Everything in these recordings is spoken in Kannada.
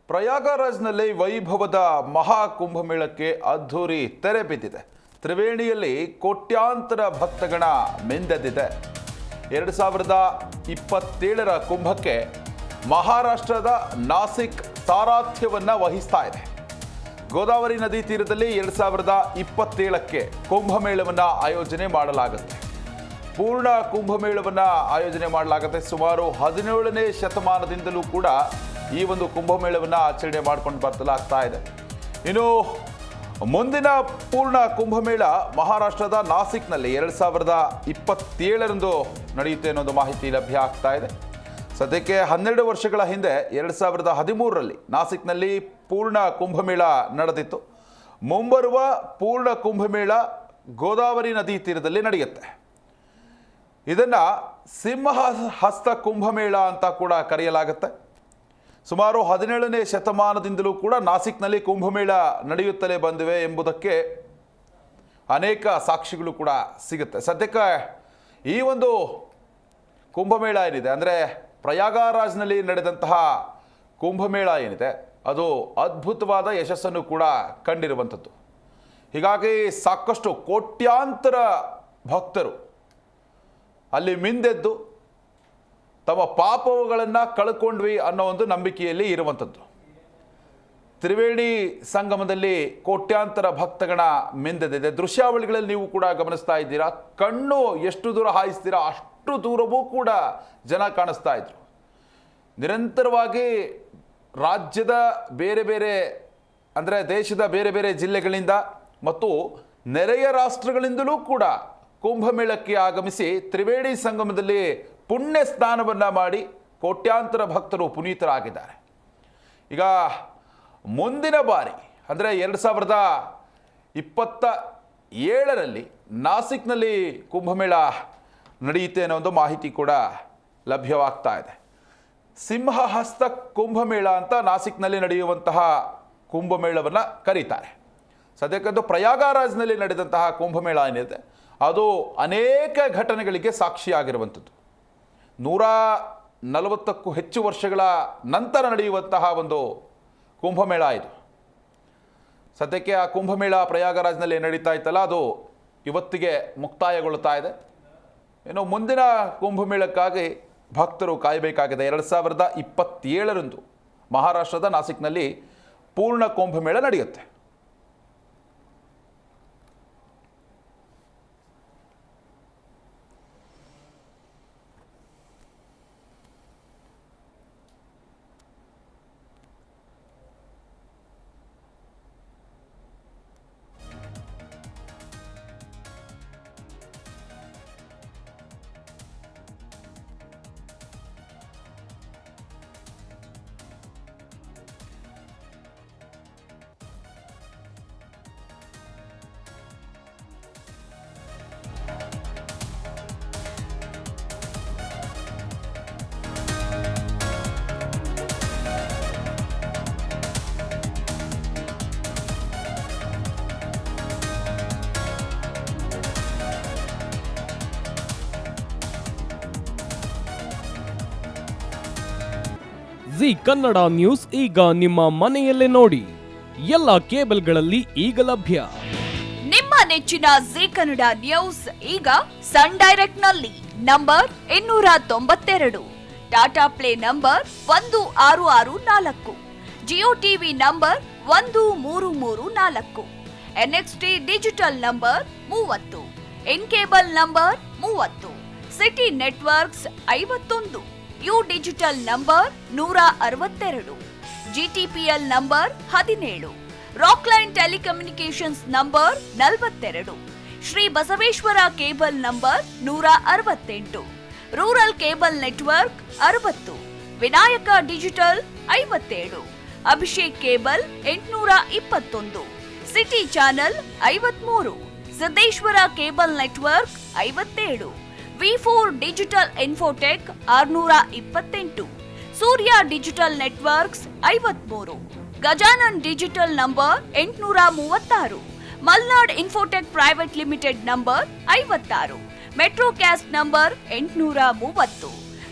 ಪ್ರಯಾಗರಾಜ್ನಲ್ಲಿ ವೈಭವದ ಮಹಾ ಕುಂಭಮೇಳಕ್ಕೆ ಅದ್ಧೂರಿ ತೆರೆ ಬಿದ್ದಿದೆ. ತ್ರಿವೇಣಿಯಲ್ಲಿ ಕೋಟ್ಯಾಂತರ ಭಕ್ತಗಣ ಮಿಂದೆದ್ದಿದೆ. 2027ರ ಕುಂಭಕ್ಕೆ ಮಹಾರಾಷ್ಟ್ರದ ನಾಸಿಕ್ ಸಾರಥ್ಯವನ್ನು ವಹಿಸ್ತಾ ಇದೆ. ಗೋದಾವರಿ ನದಿ ತೀರದಲ್ಲಿ 2027ಕ್ಕೆ ಕುಂಭಮೇಳವನ್ನು ಆಯೋಜನೆ ಮಾಡಲಾಗುತ್ತೆ. ಪೂರ್ಣ ಕುಂಭಮೇಳವನ್ನು ಆಯೋಜನೆ ಮಾಡಲಾಗುತ್ತೆ. ಸುಮಾರು 17ನೇ ಶತಮಾನದಿಂದಲೂ ಕೂಡ ಈ ಒಂದು ಕುಂಭಮೇಳವನ್ನು ಆಚರಣೆ ಮಾಡ್ಕೊಂಡು ಬರ್ತಲಾಗ್ತಾ ಇದೆ. ಇನ್ನು ಮುಂದಿನ ಪೂರ್ಣ ಕುಂಭಮೇಳ ಮಹಾರಾಷ್ಟ್ರದ ನಾಸಿಕ್ನಲ್ಲಿ 2027ರಂದು ನಡೆಯುತ್ತೆ ಅನ್ನೋದು ಮಾಹಿತಿ ಲಭ್ಯ ಆಗ್ತಾ ಇದೆ. ಸದ್ಯಕ್ಕೆ 12 ವರ್ಷಗಳ ಹಿಂದೆ 2013ರಲ್ಲಿ ನಾಸಿಕ್ನಲ್ಲಿ ಪೂರ್ಣ ಕುಂಭಮೇಳ ನಡೆದಿತ್ತು. ಮುಂಬರುವ ಪೂರ್ಣ ಕುಂಭಮೇಳ ಗೋದಾವರಿ ನದಿ ತೀರದಲ್ಲಿ ನಡೆಯುತ್ತೆ. ಇದನ್ನು ಸಿಂಹಹಸ್ತ ಕುಂಭಮೇಳ ಅಂತ ಕೂಡ ಕರೆಯಲಾಗುತ್ತೆ. ಸುಮಾರು 17ನೇ ಶತಮಾನದಿಂದಲೂ ಕೂಡ ನಾಸಿಕ್ನಲ್ಲಿ ಕುಂಭಮೇಳ ನಡೆಯುತ್ತಲೇ ಬಂದಿವೆ ಎಂಬುದಕ್ಕೆ ಅನೇಕ ಸಾಕ್ಷಿಗಳು ಕೂಡ ಸಿಗುತ್ತೆ. ಸದ್ಯಕ್ಕೆ ಈ ಒಂದು ಕುಂಭಮೇಳ ಏನಿದೆ ಅಂದರೆ ಪ್ರಯಾಗರಾಜ್ನಲ್ಲಿ ನಡೆದಂತಹ ಕುಂಭಮೇಳ ಏನಿದೆ ಅದು ಅದ್ಭುತವಾದ ಯಶಸ್ಸನ್ನು ಕೂಡ ಕಂಡಿರುವಂಥದ್ದು. ಹೀಗಾಗಿ ಸಾಕಷ್ಟು ಕೋಟ್ಯಾಂತರ ಭಕ್ತರು ಅಲ್ಲಿ ಮಿಂದೆದ್ದು ತಮ್ಮ ಪಾಪಗಳನ್ನು ಕಳ್ಕೊಂಡ್ವಿ ಅನ್ನೋ ಒಂದು ನಂಬಿಕೆಯಲ್ಲಿ ಇರುವಂಥದ್ದು. ತ್ರಿವೇಣಿ ಸಂಗಮದಲ್ಲಿ ಕೋಟ್ಯಾಂತರ ಭಕ್ತಗಣ ಮಿಂದೆದಿದೆ. ದೃಶ್ಯಾವಳಿಗಳಲ್ಲಿ ನೀವು ಕೂಡ ಗಮನಿಸ್ತಾ ಇದ್ದೀರಾ. ಕಣ್ಣು ಎಷ್ಟು ದೂರ ಹಾಯಿಸ್ತೀರಾ ಅಷ್ಟು ದೂರವೂ ಕೂಡ ಜನ ಕಾಣಿಸ್ತಾ ಇದ್ರು. ನಿರಂತರವಾಗಿ ರಾಜ್ಯದ ಬೇರೆ ಬೇರೆ ಅಂದರೆ ದೇಶದ ಬೇರೆ ಬೇರೆ ಜಿಲ್ಲೆಗಳಿಂದ ಮತ್ತು ನೆರೆಯ ರಾಷ್ಟ್ರಗಳಿಂದಲೂ ಕೂಡ ಕುಂಭಮೇಳಕ್ಕೆ ಆಗಮಿಸಿ ತ್ರಿವೇಣಿ ಸಂಗಮದಲ್ಲಿ ಪುಣ್ಯ ಸ್ನಾನವನ್ನು ಮಾಡಿ ಕೋಟ್ಯಾಂತರ ಭಕ್ತರು ಪುನೀತರಾಗಿದ್ದಾರೆ. ಈಗ ಮುಂದಿನ ಬಾರಿ ಅಂದರೆ 2027ರಲ್ಲಿ ನಾಸಿಕ್ನಲ್ಲಿ ಕುಂಭಮೇಳ ನಡೆಯುತ್ತೆ ಅನ್ನೋ ಒಂದು ಮಾಹಿತಿ ಕೂಡ ಲಭ್ಯವಾಗ್ತಾ ಇದೆ. ಸಿಂಹಹಸ್ತ ಕುಂಭಮೇಳ ಅಂತ ನಾಸಿಕ್ನಲ್ಲಿ ನಡೆಯುವಂತಹ ಕುಂಭಮೇಳವನ್ನು ಕರೀತಾರೆ. ಸದ್ಯಕ್ಕಂತೂ ಪ್ರಯಾಗರಾಜ್ನಲ್ಲಿ ನಡೆದಂತಹ ಕುಂಭಮೇಳ ಏನಿದೆ ಅದು ಅನೇಕ ಘಟನೆಗಳಿಗೆ ಸಾಕ್ಷಿಯಾಗಿರುವಂಥದ್ದು. 140ಕ್ಕೂ ಹೆಚ್ಚು ವರ್ಷಗಳ ನಂತರ ನಡೆಯುವಂತಹ ಒಂದು ಕುಂಭಮೇಳ ಇದು. ಸದ್ಯಕ್ಕೆ ಆ ಕುಂಭಮೇಳ ಪ್ರಯಾಗರಾಜ್ನಲ್ಲಿ ನಡೀತಾ ಇತ್ತಲ್ಲ ಅದು ಇವತ್ತಿಗೆ ಮುಕ್ತಾಯಗೊಳ್ಳುತ್ತಾ ಇದೆ. ಇನ್ನು ಮುಂದಿನ ಕುಂಭಮೇಳಕ್ಕಾಗಿ ಭಕ್ತರು ಕಾಯಬೇಕಾಗಿದೆ. 2027ರಂದು ಮಹಾರಾಷ್ಟ್ರದ ನಾಸಿಕ್ನಲ್ಲಿ ಪೂರ್ಣ ಕುಂಭಮೇಳ ನಡೆಯುತ್ತೆ. ಜಿ ಕನ್ನಡ ನ್ಯೂಸ್ ಈಗ ನಿಮ್ಮ ಮನೆಯಲ್ಲೇ ನೋಡಿ. ಎಲ್ಲ ಕೇಬಲ್ಗಳಲ್ಲಿ ಈಗ ಲಭ್ಯ. ನಿಮ್ಮ ನೆಚ್ಚಿನ ಜಿ ಕನ್ನಡ ನ್ಯೂಸ್ ಈಗ ಸನ್ ಡೈರೆಕ್ಟ್ ನಲ್ಲಿ number 292, Tata play number 1664, Jio TV number 1334, NXT digital number 30, in cable number 30, city networks 51, U digital number 162, GTPL number 17, Rockline telecommunications number 42, Shri Basaveshwara cable number 168, rural cable network 60, Vinayaka digital 57, Abhishek cable 821, city channel 53, Siddeshwara cable network 57, V4 digital Infotech 628, Surya digital networks 53, Gajanan digital number 836, Malnad infotech private limited number 56, metro cast number 830,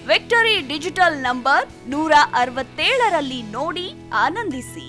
victory digital number 167ರಲ್ಲಿ ನೋಡಿ ಆನಂದಿಸಿ.